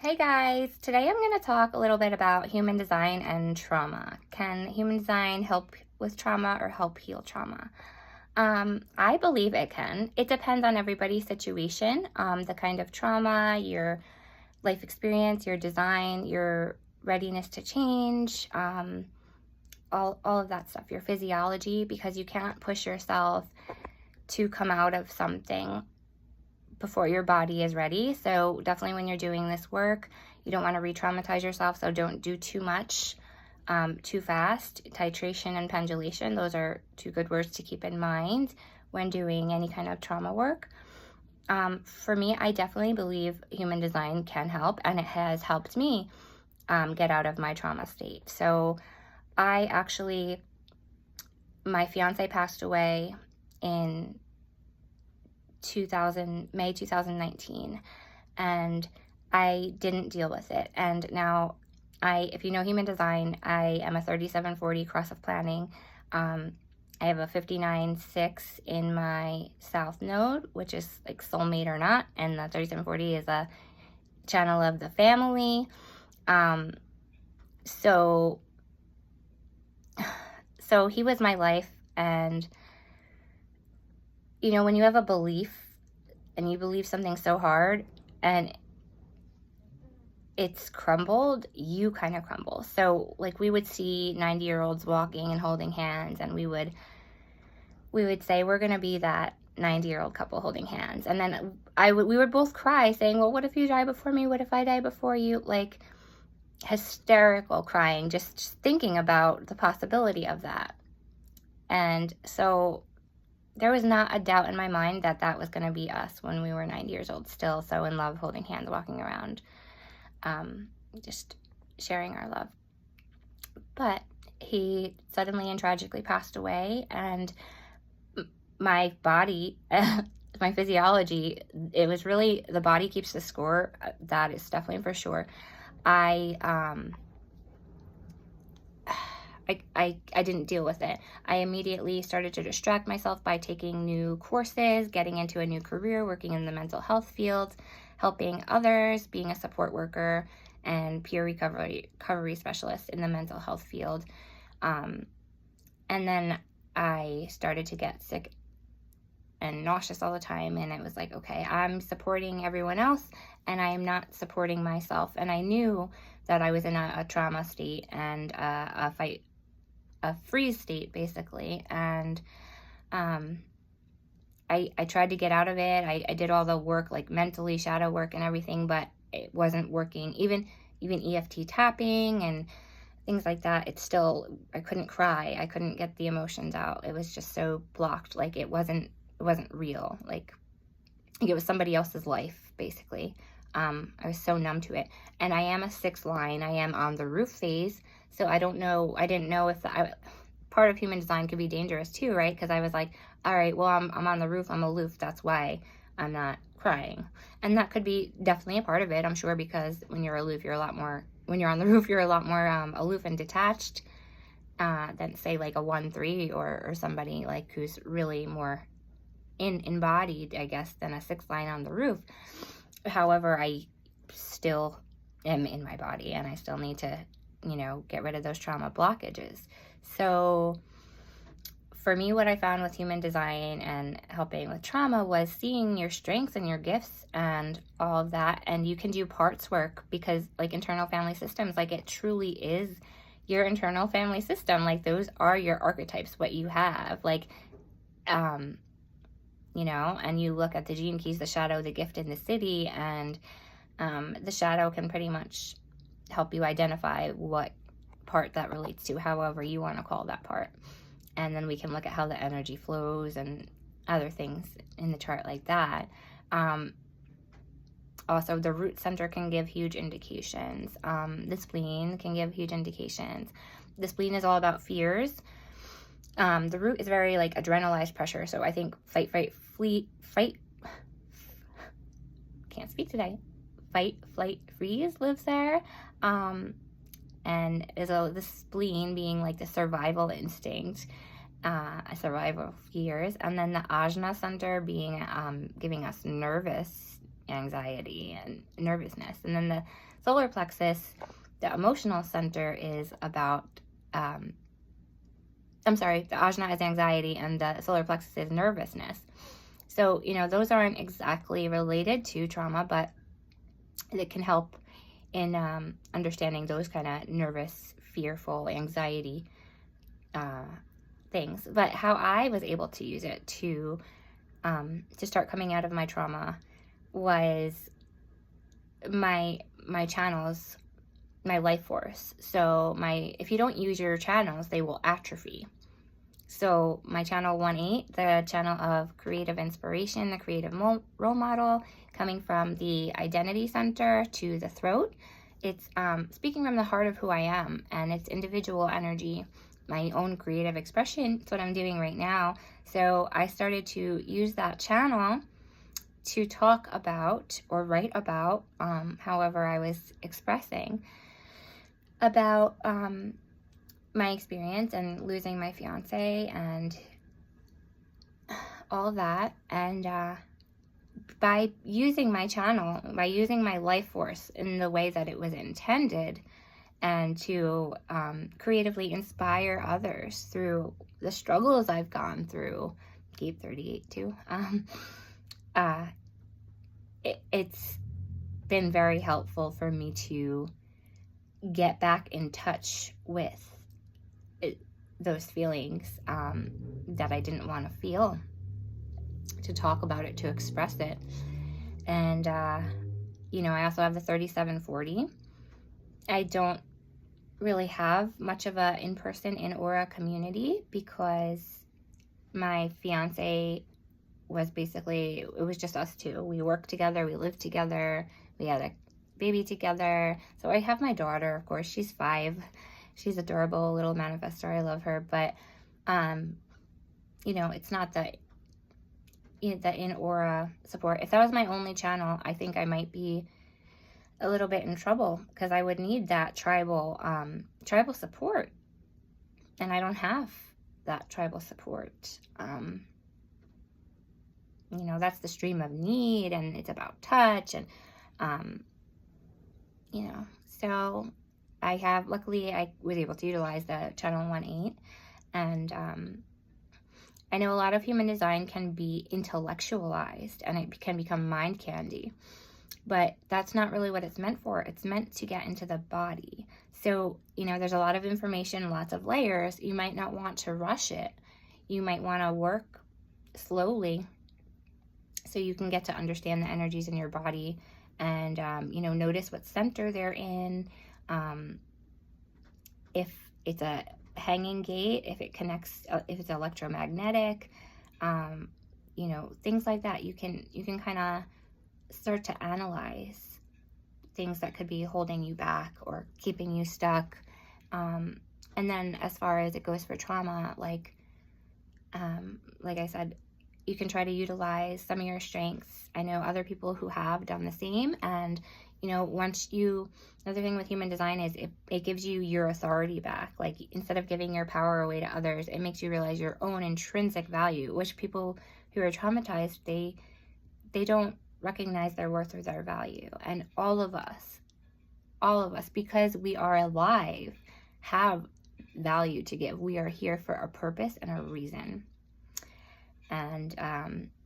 Hey guys, today I'm going to talk a little bit about human design and trauma. Can human design help with trauma or help heal trauma? I believe it can. It depends on everybody's situation, the kind of trauma, your life experience, your design, your readiness to change, all of that stuff, your physiology, because you can't push yourself to come out of something before your body is ready. So definitely when you're doing this work, you don't want to re-traumatize yourself. So don't do too much too fast. Titration and pendulation, those are two good words to keep in mind when doing any kind of trauma work. For me, I definitely believe human design can help, and it has helped me get out of my trauma state. So my fiance passed away in May 2019, and I didn't deal with it. And now if you know human design, I am a 3740 cross of planning. I have a 59-6 in my south node, which is like soulmate or not, and the 3740 is a channel of the family. So he was my life, and you know, when you have a belief and you believe something so hard and it's crumbled, you kind of crumble. So like we would see 90-year-olds walking and holding hands, and we would say, we're going to be that 90-year-old couple holding hands. And then we would both cry saying, well, what if you die before me? What if I die before you? Like hysterical crying, just thinking about the possibility of that. And so there was not a doubt in my mind that that was going to be us when we were 90 years old, still so in love, holding hands, walking around, just sharing our love. But he suddenly and tragically passed away, and my body, my physiology, it was really, the body keeps the score. That is definitely for sure. I didn't deal with it. I immediately started to distract myself by taking new courses, getting into a new career, working in the mental health field, helping others, being a support worker, and peer recovery specialist in the mental health field. And then I started to get sick and nauseous all the time, and it was like, okay, I'm supporting everyone else, and I am not supporting myself. And I knew that I was in a trauma state and a freeze state, basically. And I tried to get out of it. I did all the work, like mentally, shadow work and everything, but it wasn't working. Even EFT tapping and things like that, I couldn't cry. I couldn't get the emotions out. It was just so blocked. Like it wasn't real. Like it was somebody else's life, basically. I was so numb to it. And I am a 6th line. I am on the roof phase. So I didn't know if part of human design could be dangerous too, right? Because I was like, all right, well, I'm on the roof, I'm aloof. That's why I'm not crying. And that could be definitely a part of it, I'm sure, because when you're aloof, when you're on the roof, you're a lot more aloof and detached than say like a 1-3 or somebody like who's really more embodied, I guess, than a 6th line on the roof. However, I still am in my body, and I still need to, get rid of those trauma blockages. So for me, what I found with human design and helping with trauma was seeing your strengths and your gifts and all of that. And you can do parts work, because like internal family systems, like it truly is your internal family system. Like those are your archetypes, what you have, like, and you look at the gene keys, the shadow, the gift, and the city, and the shadow can pretty much help you identify what part that relates to, however you want to call that part. And then we can look at how the energy flows and other things in the chart like that. Also, the root center can give huge indications. The spleen can give huge indications. The spleen is all about fears. The root is very like adrenalized pressure. So I think fight, can't speak today. Fight, flight, freeze lives there. And the spleen being like the survival instinct, a survival fears. And then the ajna center being giving us nervous anxiety and nervousness. And then the solar plexus, the emotional center, is about, I'm sorry, the ajna is anxiety and the solar plexus is nervousness. So, those aren't exactly related to trauma, but it can help in understanding those kind of nervous, fearful, anxiety things. But how I was able to use it to start coming out of my trauma was my channels, my life force. So if you don't use your channels, they will atrophy. So my channel 1-8, the channel of creative inspiration, the creative role model, coming from the identity center to the throat. It's speaking from the heart of who I am, and it's individual energy, my own creative expression. It's what I'm doing right now. So I started to use that channel to talk about or write about, however I was expressing, about my experience and losing my fiance and all of that. And by using my channel, by using my life force in the way that it was intended, and to creatively inspire others through the struggles I've gone through, Gabe 38 too, it's been very helpful for me to get back in touch with those feelings that I didn't want to feel, to talk about it, to express it. And I also have the 3740. I don't really have much of a in-person in-aura community because my fiance was basically, it was just us two. We worked together, we lived together, we had a baby together. So I have my daughter, of course, she's 5. She's adorable, little manifestor. I love her. But, it's not the in-aura support. If that was my only channel, I think I might be a little bit in trouble, because I would need that tribal support. And I don't have that tribal support. That's the stream of need, and it's about touch, and, so luckily I was able to utilize the channel 1-8, and I know a lot of human design can be intellectualized, and it can become mind candy, but that's not really what it's meant for. It's meant to get into the body. So, there's a lot of information, lots of layers. You might not want to rush it. You might want to work slowly so you can get to understand the energies in your body, and, notice what center they're in. If it's a hanging gate, if it connects, if it's electromagnetic, things like that. You can kind of start to analyze things that could be holding you back or keeping you stuck. And then as far as it goes for trauma, like I said, you can try to utilize some of your strengths. I know other people who have done the same, and another thing with human design is it gives you your authority back. Like, instead of giving your power away to others, it makes you realize your own intrinsic value, which people who are traumatized, they don't recognize their worth or their value. And all of us, because we are alive, have value to give. We are here for a purpose and a reason. And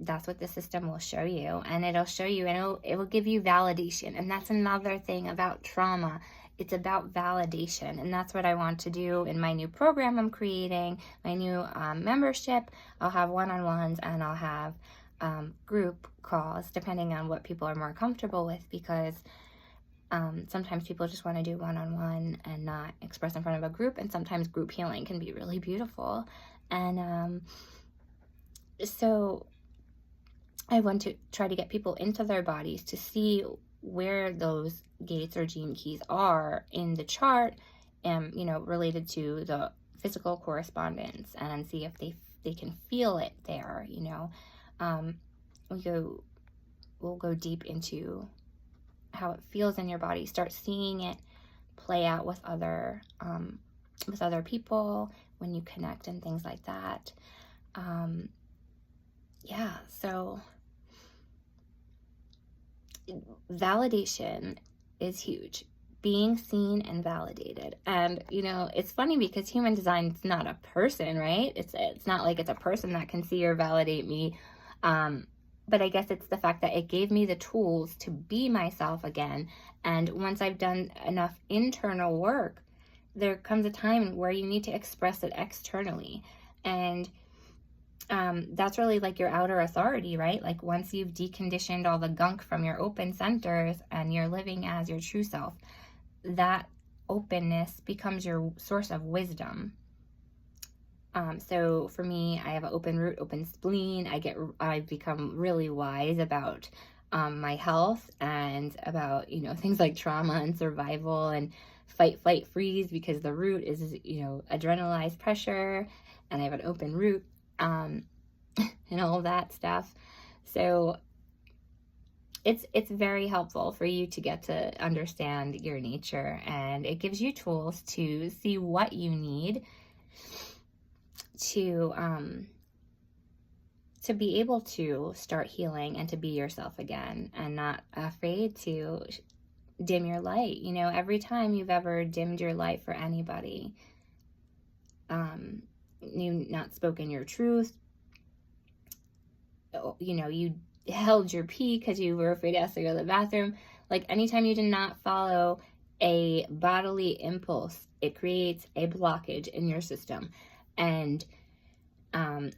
that's what the system will show you. And it'll show you, and it will give you validation. And that's another thing about trauma. It's about validation. And that's what I want to do in my new program I'm creating, my new membership. I'll have one-on-ones, and I'll have group calls, depending on what people are more comfortable with, because sometimes people just want to do one-on-one and not express in front of a group. And sometimes group healing can be really beautiful. And so I want to try to get people into their bodies to see where those gates or gene keys are in the chart, and related to the physical correspondence, and see if they can feel it there. We'll go deep into how it feels in your body. Start seeing it play out with other people when you connect, and things like that. So validation is huge. Being seen and validated. And, you know, it's funny because human design is not a person, right? It's not like it's a person that can see or validate me. But I guess it's the fact that it gave me the tools to be myself again. And once I've done enough internal work, there comes a time where you need to express it externally. And that's really like your outer authority, right? Like once you've deconditioned all the gunk from your open centers and you're living as your true self, that openness becomes your source of wisdom. So for me, I have an open root, open spleen. I've become really wise about my health and about, you know, things like trauma and survival and fight, flight, freeze, because the root is, you know, adrenalized pressure, and I have an open root, and all that stuff. So it's very helpful for you to get to understand your nature, and it gives you tools to see what you need to be able to start healing and to be yourself again, and not afraid to dim your light. You know, every time you've ever dimmed your light for anybody, you not spoken your truth, you know, you held your pee because you were afraid to ask to go to the bathroom. Like anytime you did not follow a bodily impulse, it creates a blockage in your system. And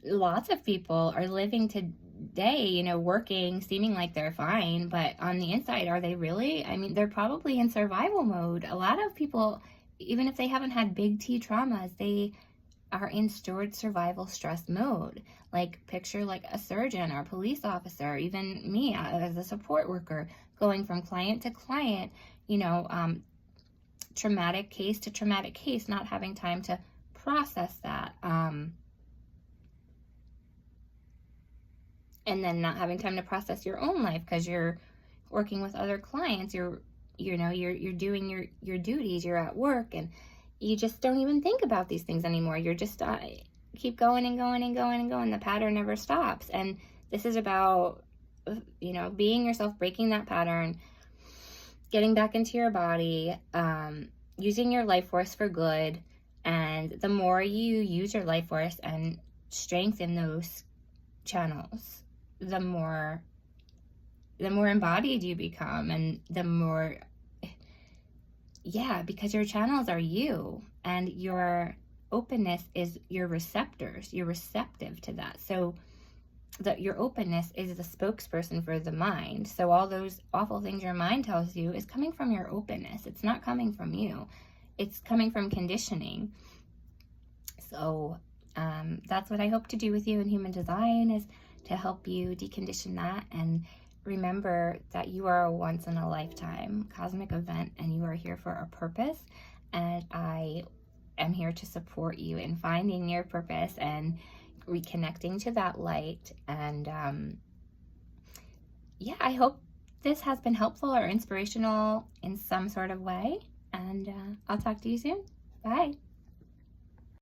lots of people are living today, you know, working, seeming like they're fine, but on the inside, are they really? I mean, they're probably in survival mode. A lot of people, even if they haven't had big T traumas, they are in stored survival stress mode. Like picture like a surgeon or a police officer, even me as a support worker, going from client to client, you know, traumatic case to traumatic case, not having time to process that. And then not having time to process your own life because you're working with other clients, you're doing your duties, you're at work, and you just don't even think about these things anymore. You're just keep going and going and going and going. The pattern never stops. And this is about, you know, being yourself, breaking that pattern, getting back into your body, using your life force for good. And the more you use your life force and strengthen those channels, the more embodied you become, and the more, yeah, because your channels are you, and your openness is your receptors. You're receptive to that. So that your openness is the spokesperson for the mind. So all those awful things your mind tells you is coming from your openness. It's not coming from you. It's coming from conditioning. So that's what I hope to do with you in human design, is to help you decondition that and remember that you are a once in a lifetime cosmic event, and you are here for a purpose. And I am here to support you in finding your purpose and reconnecting to that light. And yeah, I hope this has been helpful or inspirational in some sort of way. And I'll talk to you soon. Bye.